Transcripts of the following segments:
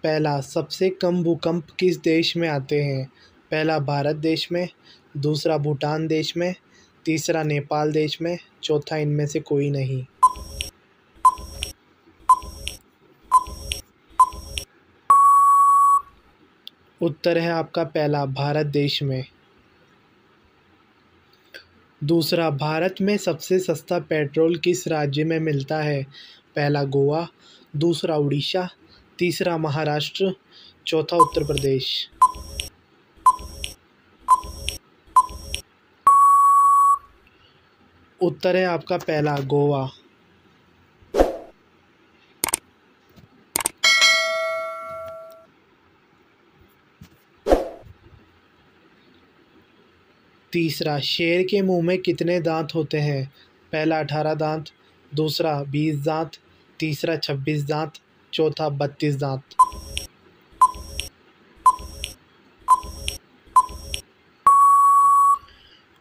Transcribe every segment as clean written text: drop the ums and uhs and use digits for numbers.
पहला, सबसे कम भूकंप किस देश में आते हैं? पहला, भारत देश में, दूसरा भूटान देश में, तीसरा नेपाल देश में, चौथा इनमें से कोई नहीं। उत्तर है आपका पहला, भारत देश में। दूसरा, भारत में सबसे सस्ता पेट्रोल किस राज्य में मिलता है? पहला गोवा, दूसरा उड़ीसा, तीसरा महाराष्ट्र, चौथा उत्तर प्रदेश। उत्तर है आपका पहला, गोवा। तीसरा, शेर के मुंह में कितने दांत होते हैं? पहला 18 दांत, दूसरा 20 दांत, तीसरा 26 दांत, चौथा 32 दांत।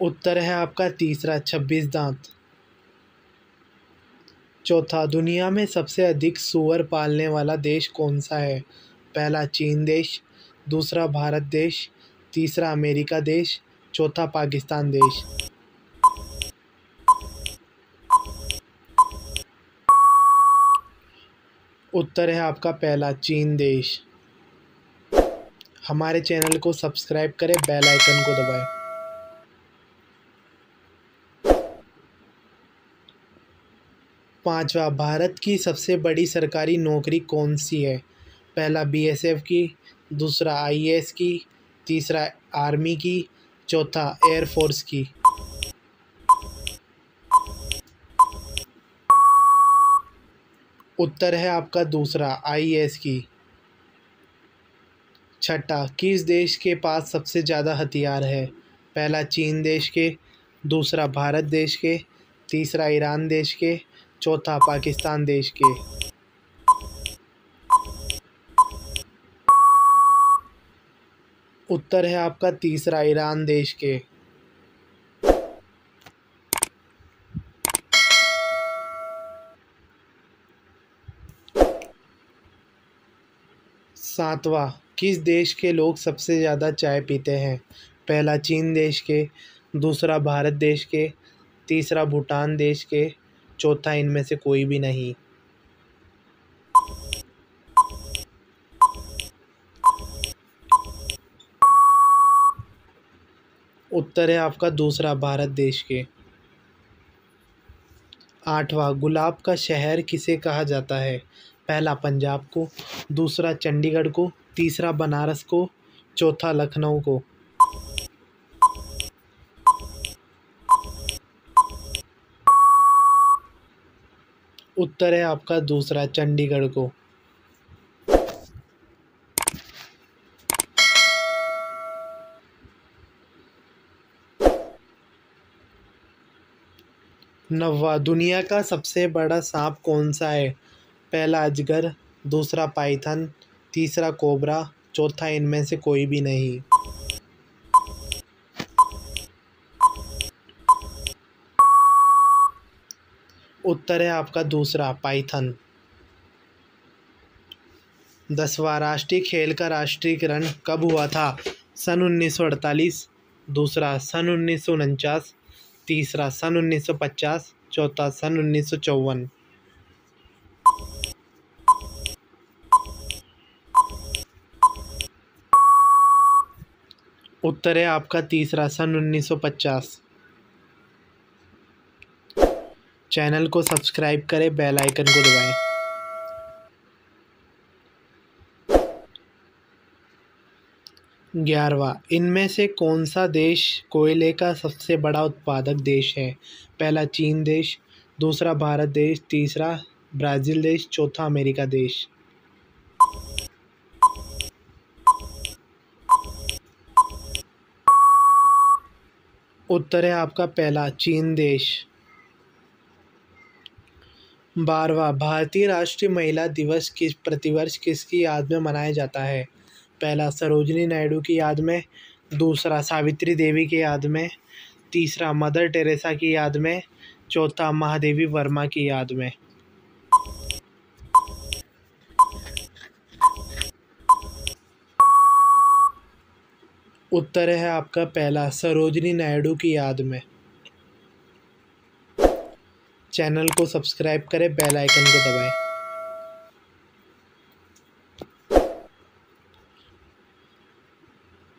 उत्तर है आपका तीसरा, 26 दांत। चौथा, दुनिया में सबसे अधिक सूअर पालने वाला देश कौन सा है? पहला चीन देश, दूसरा भारत देश, तीसरा अमेरिका देश, चौथा पाकिस्तान देश। उत्तर है आपका पहला, चीन देश। हमारे चैनल को सब्सक्राइब करें, बेल आइकन को दबाएं। पांचवा, भारत की सबसे बड़ी सरकारी नौकरी कौन सी है? पहला बीएसएफ की, दूसरा आईएएस की, तीसरा आर्मी की, चौथा एयरफोर्स की। उत्तर है आपका दूसरा, आईएएस की। छठा, किस देश के पास सबसे ज़्यादा हथियार है? पहला चीन देश के, दूसरा भारत देश के, तीसरा ईरान देश के, चौथा पाकिस्तान देश के। उत्तर है आपका तीसरा, ईरान देश के। सातवां, किस देश के लोग सबसे ज़्यादा चाय पीते हैं? पहला चीन देश के, दूसरा भारत देश के, तीसरा भूटान देश के, चौथा इनमें से कोई भी नहीं। उत्तर है आपका दूसरा, भारत देश के। आठवां, गुलाब का शहर किसे कहा जाता है? पहला पंजाब को, दूसरा चंडीगढ़ को, तीसरा बनारस को, चौथा लखनऊ को। उत्तर है आपका दूसरा, चंडीगढ़ को। नौवां, दुनिया का सबसे बड़ा सांप कौन सा है? पहला अजगर, दूसरा पाइथन, तीसरा कोबरा, चौथा इनमें से कोई भी नहीं। उत्तर है आपका दूसरा, पाइथन। 10वां, राष्ट्रीय खेल का राष्ट्रीयकरण कब हुआ था? सन 1948, दूसरा सन 1949, तीसरा सन 1950, चौथा सन 1954। उत्तर है आपका तीसरा, सन 1950। चैनल को सब्सक्राइब करें, बेल आइकन को दबाएं। 11वां, इनमें से कौन सा देश कोयले का सबसे बड़ा उत्पादक देश है? पहला चीन देश, दूसरा भारत देश, तीसरा ब्राज़ील देश, चौथा अमेरिका देश। उत्तर है आपका पहला, चीन देश। 12वां, भारतीय राष्ट्रीय महिला दिवस किस प्रतिवर्ष किसकी याद में मनाया जाता है? पहला सरोजिनी नायडू की याद में, दूसरा सावित्री देवी की याद में, तीसरा मदर टेरेसा की याद में, चौथा महादेवी वर्मा की याद में। उत्तर है आपका पहला, सरोजिनी नायडू की याद में। चैनल को सब्सक्राइब करें, बेल आइकन को दबाएं।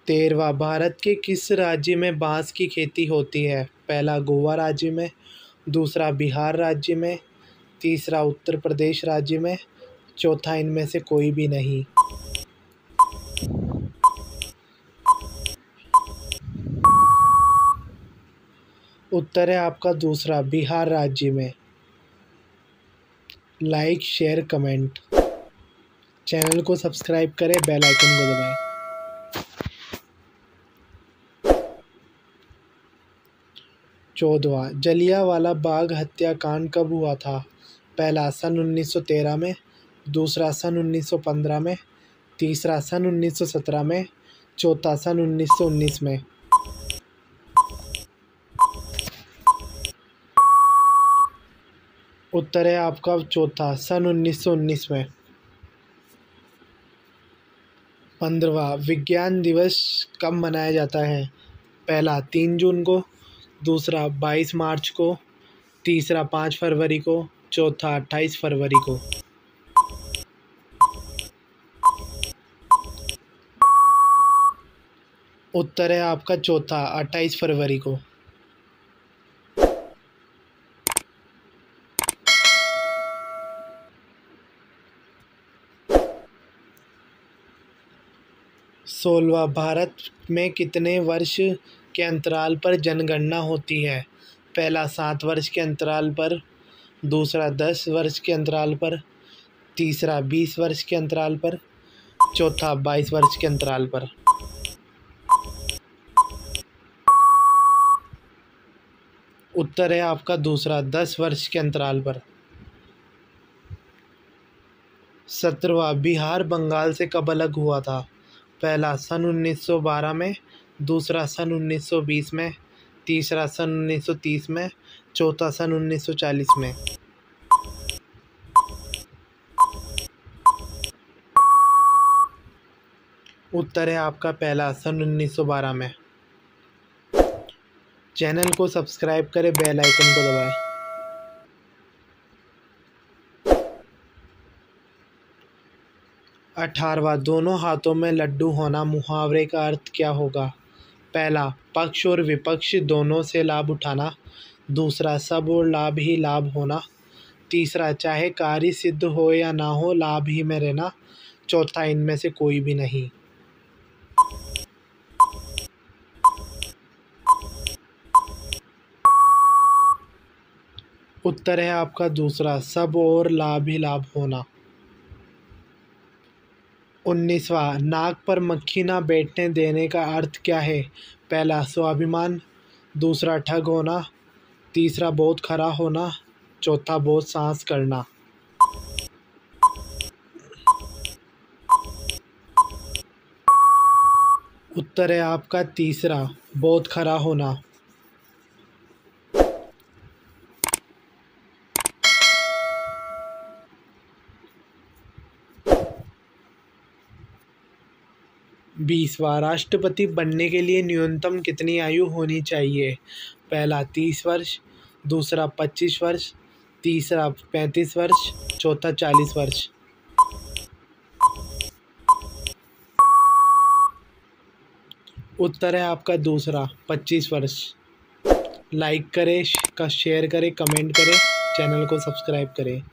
13वां, भारत के किस राज्य में बांस की खेती होती है? पहला गोवा राज्य में, दूसरा बिहार राज्य में, तीसरा उत्तर प्रदेश राज्य में, चौथा इनमें से कोई भी नहीं। उत्तर है आपका दूसरा, बिहार राज्य में। Like, share, comment. चैनल को सब्सक्राइब करें, बेल आइकन को दबाएं। 14वां, जलियांवाला बाग हत्याकांड कब हुआ था? पहला सन 1913 में, दूसरा सन 1915 में, तीसरा सन 1917 में, चौथा सन 1919 में। उत्तर है आपका चौथा, सन 1919 में। 15वां, विज्ञान दिवस कब मनाया जाता है? पहला 3 जून को, दूसरा 22 मार्च को, तीसरा 5 फरवरी को, चौथा 28 फरवरी को। उत्तर है आपका चौथा, 28 फरवरी को। सोलहवां, भारत में कितने वर्ष के अंतराल पर जनगणना होती है? पहला 7 वर्ष के अंतराल पर, दूसरा 10 वर्ष के अंतराल पर, तीसरा 20 वर्ष के अंतराल पर, चौथा 22 वर्ष के अंतराल पर। उत्तर है आपका दूसरा, 10 वर्ष के अंतराल पर। 17वां, बिहार बंगाल से कब अलग हुआ था? पहला सन 1912 में, दूसरा सन 1920 में, तीसरा सन 1930 में, चौथा सन 1940 में। उत्तर है आपका पहला, सन 1912 में। चैनल को सब्सक्राइब करें, बेल आइकन को दबाएं। 18वां, दोनों हाथों में लड्डू होना मुहावरे का अर्थ क्या होगा? पहला, पक्ष और विपक्ष दोनों से लाभ उठाना, दूसरा, सब और लाभ ही लाभ होना, तीसरा, चाहे कार्य सिद्ध हो या ना हो लाभ ही में रहना, चौथा, इनमें से कोई भी नहीं। उत्तर है आपका दूसरा, सब और लाभ ही लाभ होना। 19वां, नाक पर मक्खी ना बैठने देने का अर्थ क्या है? पहला, स्वाभिमान, दूसरा, ठग होना, तीसरा, बहुत खरा होना, चौथा, बहुत साहस करना। उत्तर है आपका तीसरा, बहुत खरा होना। 20वां, राष्ट्रपति बनने के लिए न्यूनतम कितनी आयु होनी चाहिए? पहला 30 वर्ष, दूसरा 25 वर्ष, तीसरा 35 वर्ष, चौथा 40 वर्ष। उत्तर है आपका दूसरा, 25 वर्ष। लाइक करें, शेयर करें, कमेंट करें, चैनल को सब्सक्राइब करें।